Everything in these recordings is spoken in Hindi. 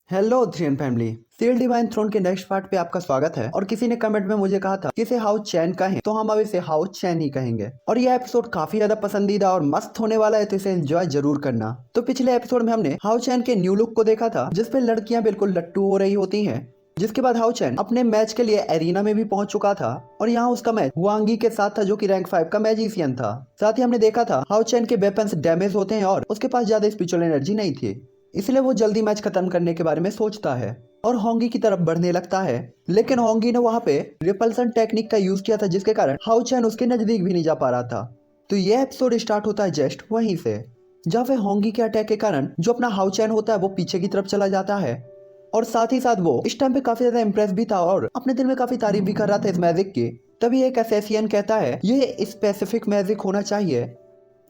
हेलो थ्रियन फैमिली। सील डिवाइन थ्रोन के नेक्स्ट पार्ट पे आपका स्वागत है। और किसी ने कमेंट में मुझे कहा था कि इसे हाउस चैन कहें, तो हम अब इसे हाउस चैन ही कहेंगे। और यह एपिसोड काफी ज्यादा पसंदीदा और मस्त होने वाला है, तो इसे एंजॉय जरूर करना। तो पिछले एपिसोड में हमने हाउस चैन के न्यू लुक को देखा था, जिसपे लड़कियां बिल्कुल लट्टू हो रही होती हैं। जिसके बाद हाउ चैन अपने मैच के लिए एरिना में भी पहुंच चुका था और यहाँ उसका मैच हुआंगी के साथ था, जो कि रैंक 5 का मैजिशियन था। साथ ही हमने देखा था हाउ चैन के वेपन्स डैमेज होते हैं और उसके पास ज्यादा स्पिरिचुअल एनर्जी नहीं थी, इसलिए वो जल्दी मैच खत्म करने के बारे में सोचता है और होंगी की तरफ बढ़ने लगता है। लेकिन होंगी ने वहां पे रिपल्सन टेक्निक का यूज किया था, जिसके कारण हाउ चैन उसके नजदीक भी नहीं जा पा रहा था। तो ये एपिसोड स्टार्ट होता है जस्ट वहीं से, जहाँ पे होंगी के अटैक के कारण जो अपना हाउ चैन होता है वो पीछे की तरफ चला जाता है। और साथ ही साथ वो इस टाइम पे काफी ज्यादा इम्प्रेस भी था और अपने दिल में काफी तारीफ भी कर रहा था इस मैजिक की। तभी एक असैसियन कहता है ये स्पेसिफिक मैजिक होना चाहिए।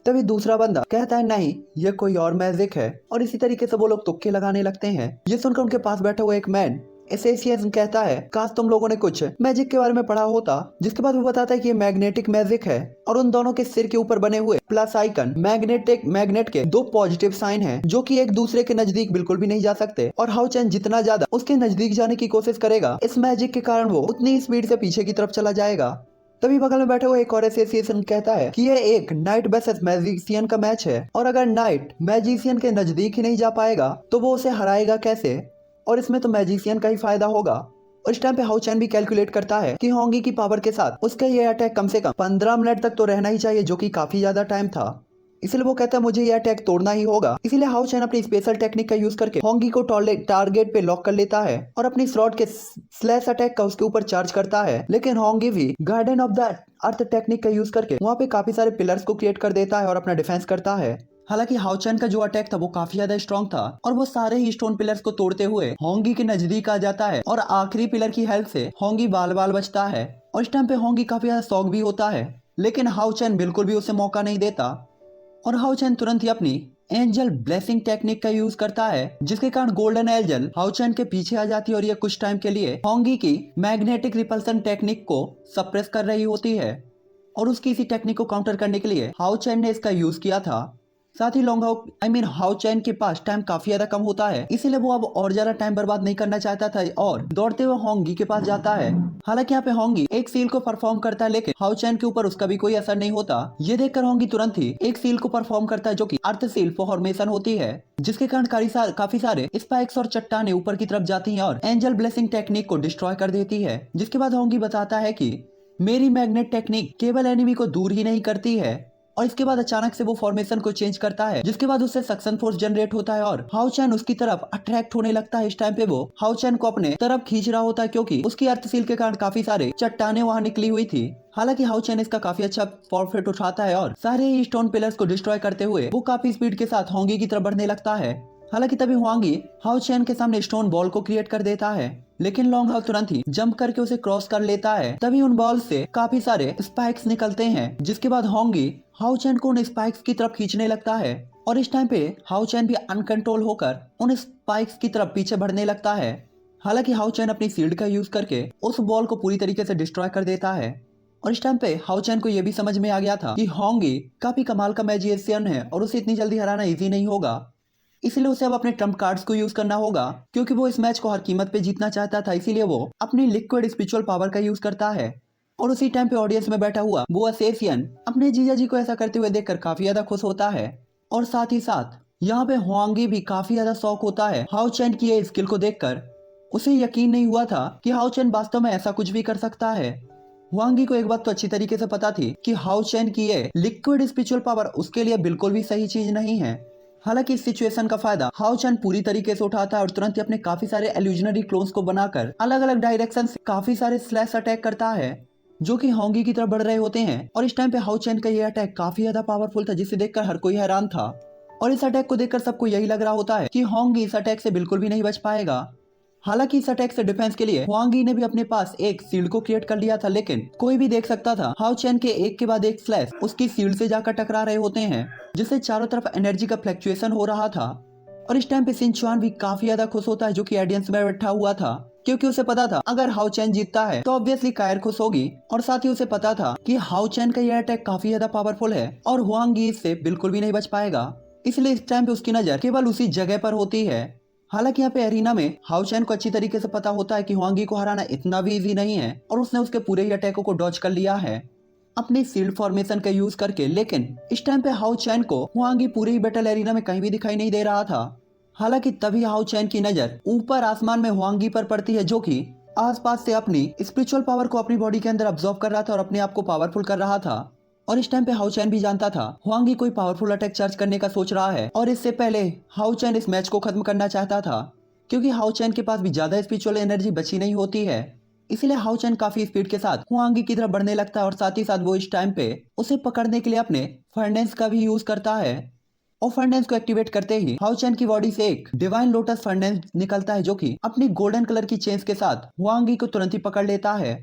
तभी दूसरा बंदा कहता है नहीं, ये कोई और मैजिक है। और इसी तरीके से वो लोग तुक्के लगाने लगते हैं। ये सुनकर उनके पास बैठा हुआ एक मैन एसेसियन कहता है काश तुम लोगों ने कुछ मैजिक के बारे में पढ़ा होता। जिसके बाद वो बताता है कि ये मैग्नेटिक मैजिक है और उन दोनों के सिर के ऊपर बने हुए प्लस आइकन मैग्नेट के दो पॉजिटिव साइन हैं, जो कि एक दूसरे के नजदीक बिल्कुल भी नहीं जा सकते। और हाउ चैन जितना ज्यादा उसके नजदीक जाने की कोशिश करेगा, इस मैजिक के कारण वो उतनी स्पीड से पीछे की तरफ चला जाएगा। तभी बगल में बैठे हुए एक और एसोसिएशन कहता है कि ये एक नाइट वर्सेस मैजिशियन का मैच है और अगर नाइट मैजिशियन के नजदीक ही नहीं जा पाएगा तो वो उसे हराएगा कैसे, और इसमें तो मैजिशियन का ही फायदा होगा। और इस टाइम पे हाउ चैन भी कैलकुलेट करता है कि होंगी की पावर के साथ उसका ये अटैक कम से कम 15 मिनट तक तो रहना ही चाहिए, जो कि काफी ज्यादा टाइम था। इसलिए वो कहता है मुझे ये अटैक तोड़ना ही होगा। इसीलिए हाउ चैन अपनी स्पेशल टेक्निक का यूज करके होंगी को टारगेट पे लॉक कर लेता है और अपनी स्लॉट के स्लैश अटैक का उसके ऊपर चार्ज करता है। लेकिन होंगी भी garden of the earth technique का यूज करके वहाँ पे काफी सारे पिलर्स को क्रिएट कर देता है और अपना डिफेंस करता है। हालांकि हाउ चैन का जो अटैक था वो काफी ज्यादा स्ट्रॉन्ग था और वो सारे ही स्टोन पिलर्स को तोड़ते हुए होंगी के नजदीक आ जाता है और आखिरी पिलर की हेल्प से होंगी बाल बाल बचता है। और इस टाइम पे होंगी काफी ज्यादा शॉक भी होता है, लेकिन हाउ चैन बिल्कुल भी उसे मौका नहीं देता और हाउ चैन तुरंत ही अपनी एंजल ब्लेसिंग टेक्निक का यूज करता है, जिसके कारण गोल्डन एंजल हाउ चैन के पीछे आ जाती है और ये कुछ टाइम के लिए होंगी की मैग्नेटिक रिपल्सन टेक्निक को सप्रेस कर रही होती है। और उसकी इसी टेक्निक को काउंटर करने के लिए हाउ चैन ने इसका यूज किया था। साथ ही हाउ चैन के पास टाइम काफी ज्यादा कम होता है, इसीलिए वो अब और ज्यादा टाइम बर्बाद नहीं करना चाहता था और दौड़ते हुए होंगी के पास जाता है। हालांकि यहाँ पे होंगी एक सील को परफॉर्म करता है, लेकिन हाउ चैन के ऊपर उसका भी कोई असर नहीं होता। ये देखकर होंगी तुरंत ही एक सील को परफॉर्म करता है, जो कि अर्थ सील फॉर्मेशन होती है, जिसके कारण काफी सारे स्पाइक्स और चट्टाने ऊपर की तरफ जाती है और एंजल ब्लेसिंग टेक्निक को डिस्ट्रॉय कर देती है। जिसके बाद होंगी बताता है कि मेरी मैग्नेट टेक्निक केवल एनिमी को दूर ही नहीं करती है। और इसके बाद अचानक से वो फॉर्मेशन को चेंज करता है, जिसके बाद उससे सक्शन फोर्स जनरेट होता है और हाउ चैन उसकी तरफ अट्रैक्ट होने लगता है। इस टाइम पे वो हाउ चैन को अपने तरफ खींच रहा होता है, क्योंकि उसकी अर्थ सील के कारण काफी सारे चट्टाने वहां निकली हुई थी। हालांकि हाउ चैन इसका काफी अच्छा प्रॉफिट उठाता है और सारे ही स्टोन पिलर्स को डिस्ट्रॉय करते हुए वो काफी स्पीड के साथ होंगी की तरफ बढ़ने लगता है। हालांकि तभी हुआंगी हाउ चैन के सामने स्टोन बॉल को क्रिएट कर देता है, लेकिन लॉन्ग हाउ तुरंत ही जंप करके उसे क्रॉस कर लेता है। तभी उन बॉल से काफी सारे स्पाइक्स निकलते हैं, जिसके बाद होंगी हाउ चैन को उन स्पाइक्स की तरफ खींचने लगता है। और इस टाइम पे हाउ चैन भी अनकंट्रोल होकर उन स्पाइक्स की तरफ पीछे बढ़ने लगता है। हालांकि हाउ चैन अपनी शील्ड का यूज करके उस बॉल को पूरी तरीके से डिस्ट्रॉय कर देता है। और इस टाइम पे हाउ चैन को यह भी समझ में आ गया था कि होंगी काफी कमाल का मैजिशियन है और उसे इतनी जल्दी हराना इजी नहीं होगा, इसलिए उसे अब अपने ट्रम्प कार्ड्स को यूज करना होगा, क्योंकि वो इस मैच को हर कीमत पे जीतना चाहता था। इसीलिए वो अपनी लिक्विड स्पिरिचुअल पावर का यूज करता है। और उसी टाइम पे ऑडियंस में बैठा हुआ वो असेसियन अपने जीजा जी को ऐसा करते हुए देखकर काफी ज्यादा खुश होता है। और साथ ही साथ यहाँ पे हुआंगी भी काफी ज्यादा शौक होता है हाउ चैन की ये स्किल को देखकर। उसे यकीन नहीं हुआ था कि हाउ चैन वास्तव में ऐसा कुछ भी कर सकता है। हुआंगी को एक बात तो अच्छी तरीके से पता थी कि हाउ चैन की ये लिक्विड स्पिरिचुअल पावर उसके लिए बिल्कुल भी सही चीज नहीं है। हालांकि इस सिचुएशन का फायदा हाउ चैन पूरी तरीके से उठाता है और तुरंत ही अपने काफी सारे एल्यूजनरी क्लोन्स को बनाकर अलग अलग डायरेक्शन से काफी सारे स्लैश अटैक करता है, जो कि होंगी की तरफ बढ़ रहे होते हैं। और इस टाइम पे हाउ चैन का ये अटैक काफी ज्यादा पावरफुल था, जिसे देखकर हर कोई हैरान था। और इस अटैक को देखकर सबको यही लग रहा होता है कि होंगी इस अटैक से बिल्कुल भी नहीं बच पाएगा। हालांकि इस अटैक से डिफेंस के लिए हुआंगी ने भी अपने पास एक शील्ड को क्रिएट कर लिया था, लेकिन कोई भी देख सकता था हाउ चैन के एक के बाद एक स्लैश उसकी शील्ड से जाकर टकरा रहे होते हैं, जिससे चारों तरफ एनर्जी का फ्लक्चुएशन हो रहा था। और इस टाइम पे सिंचुआन भी काफी ज्यादा खुश होता है, जो कि ऑडियंस में बैठा हुआ था, क्योंकि उसे पता था अगर हाउ चैन जीतता है तो ऑब्वियसली कायर खुश होगी। और साथ ही उसे पता था कि हाउ चैन का यह अटैक काफी ज्यादा पावरफुल है और हुआंगी इससे बिल्कुल भी नहीं बच पाएगा। इसलिए इस टाइम पे उसकी नजर केवल उसी जगह पर होती है। हालांकि यहाँ पे एरिना में हाउ चैन को अच्छी तरीके से पता होता है कि हुआंगी को हराना इतना भी इजी नहीं है और उसने उसके पूरे ही अटैकों को डॉज कर लिया है अपनी सील्ड फॉर्मेशन का यूज करके। लेकिन इस टाइम पे हाउ चैन को हुआंगी पूरे ही बैटल एरिना में कहीं भी दिखाई नहीं दे रहा था। हालांकि तभी हाउ चैन की नजर ऊपर आसमान में हुआंगी पर पड़ती है, जो कि आसपास से अपनी स्पिरिचुअल पावर को अपनी बॉडी के अंदर अब्सॉर्ब कर रहा था और अपने आप को पावरफुल कर रहा था। और इस टाइम पे हाउ चैन भी जानता था हुआंगी कोई पावरफुल अटैक चार्ज करने का सोच रहा है और इससे पहले हाउ चैन इस मैच को खत्म करना चाहता था, क्योंकि हाउ चैन के पास भी ज्यादा स्पिरिचुअल एनर्जी बची नहीं होती है। इसलिए हाउ चैन काफी स्पीड के साथ हुआंगी की तरफ बढ़ने लगता है और साथ ही साथ वो इस टाइम पे उसे पकड़ने के लिए अपने फर्नेस का भी यूज करता है। और फर्नेस को एक्टिवेट करते ही हाउ चैन की बॉडी से एक डिवाइन लोटस फर्नेस निकलता है, जो कि अपनी गोल्डन कलर की चेन्स के साथ हुआंगी को तुरंत ही पकड़ लेता है।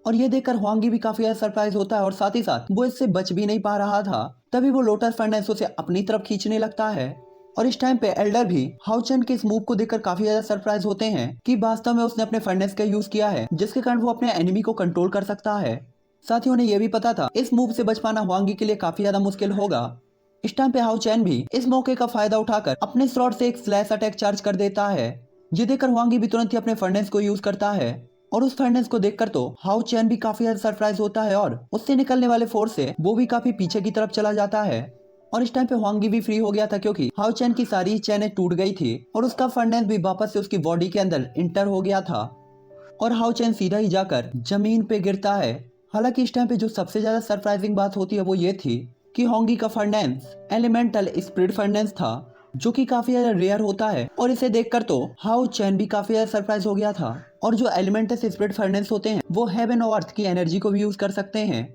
और ये देखकर हुआंगी भी काफी ज्यादा सरप्राइज होता है और साथ ही साथ वो इससे बच भी नहीं पा रहा था। तभी वो लोटस फर्नेस उसे अपनी तरफ खींचने लगता है। और इस टाइम पे एल्डर भी हाउ चैन के इस मूव को देखकर काफी ज्यादा सरप्राइज होते हैं कि वास्तव में उसने अपने फर्नेस का यूज किया है, जिसके कारण वो अपने एनिमी को कंट्रोल कर सकता है। साथ ही उन्हें यह भी पता था इस मूव से बच पाना हुआंगी के लिए काफी ज्यादा मुश्किल होगा। इस टाइम पे हाउ चैन भी इस मौके का फायदा उठाकर अपने स्लॉट से एक स्लैश अटैक चार्ज कर देता है। ये देखकर हुआंगी भी तुरंत ही अपने फर्नेस को यूज करता है और उस फर्नेस को देखकर तो हाउ चैन भी काफी ज्यादा सरप्राइज होता है और उससे निकलने वाले फोर्स से वो भी काफी पीछे की तरफ चला जाता है। और इस टाइम पे हुआंगी भी फ्री हो गया था, क्योंकि हाउ चैन की सारी चैनें टूट गई थी और उसका फर्नेस भी वापस से उसकी बॉडी के अंदर इंटर हो गया था और हाउ चैन सीधा ही जाकर जमीन पे गिरता है। हालांकि इस टाइम पे जो सबसे ज्यादा सरप्राइजिंग बात होती है वो ये थी कि हुआंगी का फर्नेस एलिमेंटल स्पिरिट फर्नेस था, जो कि काफी ज्यादा रेयर होता है। और इसे देखकर तो हाउ चैन भी काफी ज्यादा सरप्राइज हो गया था। और जो एलिमेंटल स्पिरिट फर्नेस होते हैं वो हेवन और अर्थ की एनर्जी को भी यूज कर सकते हैं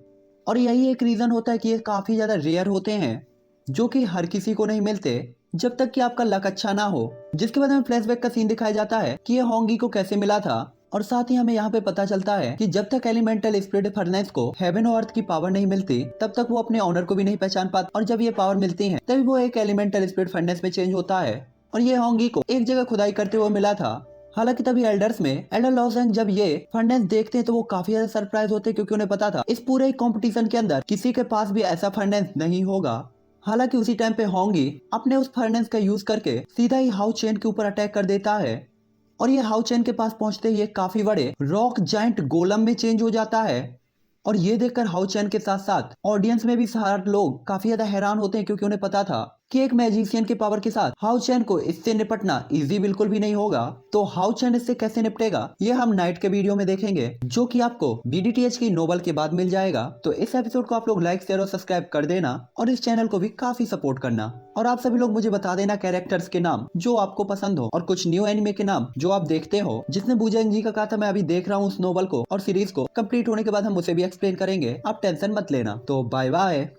और यही एक रीजन होता है कि ये काफी ज्यादा रेयर होते हैं, जो कि हर किसी को नहीं मिलते जब तक कि आपका लक अच्छा ना हो। जिसके बाद हमें फ्लैशबैक का सीन दिखाया जाता है कि ये हुआंगी को कैसे मिला था और साथ ही हमें यहाँ पे पता चलता है कि जब तक एलिमेंटल स्पिरिट फर्नेस को हेवन और अर्थ की पावर नहीं मिलती तब तक वो अपने ऑनर को भी नहीं पहचान पाता और जब ये पावर मिलती है तभी वो एक एलिमेंटल स्पिरिट फर्नेस में चेंज होता है। और ये हुआंगी को एक जगह खुदाई करते हुए मिला था। हालांकि तभी एल्डर्स में एल्डर लॉसेंग जब ये फर्नेस देखते हैं तो वो काफी ज्यादा सरप्राइज होते हैं, क्योंकि उन्हें पता था इस पूरे कॉम्पिटिशन के अंदर किसी के पास भी ऐसा फर्नेस नहीं होगा। हालांकि उसी टाइम पे हुआंगी अपने उस फर्नेस का यूज करके सीधा ही हाउ चैन के ऊपर अटैक कर देता है और ये हाउ चैन के पास पहुंचते ही एक काफी बड़े रॉक जाइंट गोलम में चेंज हो जाता है। और ये देखकर हाउ चैन के साथ साथ ऑडियंस में भी सारे लोग काफी ज्यादा हैरान होते हैं, क्योंकि उन्हें पता था कि एक मैजिशियन के पावर के साथ हाउ चैन को इससे निपटना इजी बिल्कुल भी नहीं होगा। तो हाउ चैन इससे कैसे निपटेगा ये हम नाइट के वीडियो में देखेंगे, जो कि आपको BDTH की नोबल के बाद मिल जाएगा। तो इस एपिसोड को आप लोग लाइक शेयर और सब्सक्राइब कर देना और इस चैनल को भी काफी सपोर्ट करना। और आप सभी लोग मुझे बता देना कैरेक्टर्स के नाम जो आपको पसंद हो और कुछ न्यू एनिमे के नाम जो आप देखते हो। जिसने बुजंग जी का कहा था मैं अभी देख रहा हूँ उस नोबल को और सीरीज को कंप्लीट होने के बाद हम उसे भी एक्सप्लेन करेंगे, आप टेंशन मत लेना। तो बाय बाय।